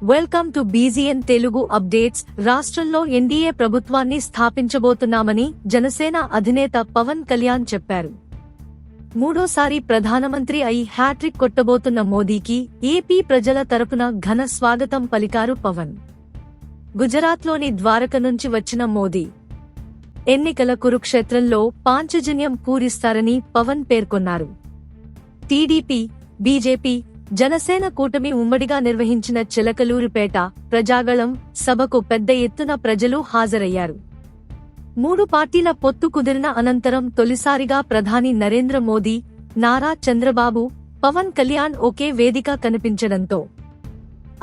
Welcome to బీజీఎన్ Telugu updates. రాష్ట్రంలో NDA ప్రభుత్వాన్ని స్థాపించబోతున్నామని జనసేన అధినేత పవన్ కళ్యాణ్ చెప్పారు. మూడోసారి ప్రధానమంత్రి అయి హ్యాట్రిక్ కొట్టబోతున్న మోదీకి ఏపీ ప్రజల తరపున ఘన స్వాగతం పలికారు పవన్. గుజరాత్లోని ద్వారక నుంచి వచ్చిన మోదీ ఎన్నికల కురుక్షేత్రంలో పాంచజన్యం పూరిస్తారని పవన్ పేర్కొన్నారు. టీడీపీ, బీజేపీ, జనసేన కూటమి ఉమ్మడిగా నిర్వహించిన చిలకలూరిపేట ప్రజాగళం సభకు పెద్ద ఎత్తున ప్రజలు హాజరయ్యారు. మూడు పార్టీల పొత్తు కుదిరిన అనంతరం తొలిసారిగా ప్రధాని నరేంద్ర మోదీ, నారా చంద్రబాబు, పవన్ కళ్యాణ్ ఒకే వేదిక కనిపించడంతో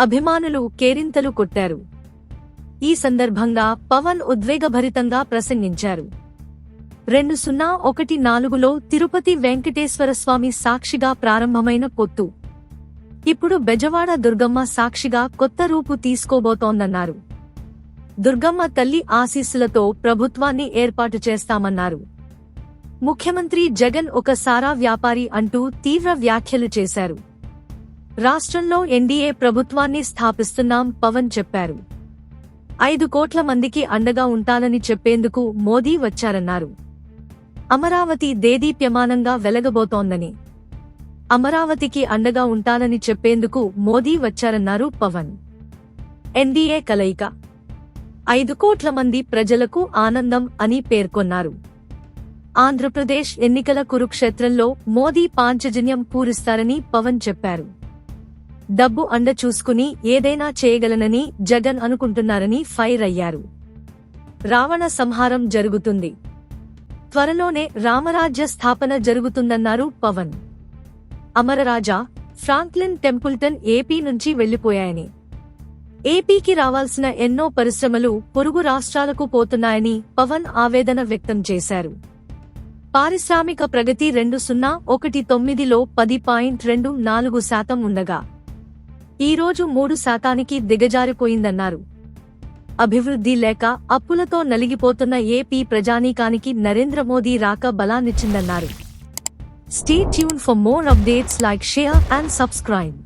అభిమానులు కేరింతలు కొట్టారు. ఈ సందర్భంగా పవన్ ఉద్వేగభరితంగా ప్రసంగించారు. 2014లో తిరుపతి వెంకటేశ్వరస్వామి సాక్షిగా ప్రారంభమైన పొత్తు ఇప్పుడు బెజవాడ దుర్గమ్మ సాక్షిగా కొత్త రూపు తీసుకోబోతోందన్నారు. దుర్గమ్మ తల్లి ఆశీస్సులతో ప్రభుత్వాన్ని ఏర్పాటు చేస్తామన్నారు. ముఖ్యమంత్రి జగన్ ఒక సారా వ్యాపారి అంటూ తీవ్ర వ్యాఖ్యలు చేశారు. రాష్ట్రంలో ఎన్డీఏ ప్రభుత్వాన్ని స్థాపిస్తున్నాం పవన్ చెప్పారు. 5 కోట్ల మందికి అండగా ఉంటానని చెప్పేందుకు మోదీ వచ్చారన్నారు. అమరావతి దేదీప్యమానంగా వెలగబోతోందని, అమరావతికి అండగా ఉంటానని చెప్పేందుకు మోదీ వచ్చారన్నారు పవన్. ఎన్డీఏ కలయిక 5 కోట్ల మంది ప్రజలకు ఆనందం అని పేర్కొన్నారు. ఆంధ్రప్రదేశ్ ఎన్నికల కురుక్షేత్రంలో మోదీ పాంచజన్యం పూరిస్తారని పవన్ చెప్పారు. డబ్బు అండ చూసుకుని ఏదైనా చేయగలనని జగన్ అనుకుంటున్నారని ఫైర్ అయ్యారు. రావణ సంహారం జరుగుతుంది, త్వరలోనే రామరాజ్య స్థాపన జరుగుతుందన్నారు Pawan. Amara Raja, Franklin Templeton AP నుంచి వెళ్లిపోయాయని, ఏపీకి రావాల్సిన ఎన్నో పరిశ్రమలు పొరుగు రాష్ట్రాలకు పోతున్నాయని పవన్ ఆవేదన వ్యక్తం చేశారు. పారిశ్రామిక ప్రగతి 2019లో 10.24% ఉండగా ఈరోజు 3% దిగజారిపోయిందన్నారు. అభివృద్ధి లేక అప్పులతో నలిగిపోతున్న ఏపీ ప్రజానీకానికి నరేంద్ర మోదీ రాక బలాన్నిచ్చిందన్నారు. Stay tuned for more updates, like, share and subscribe.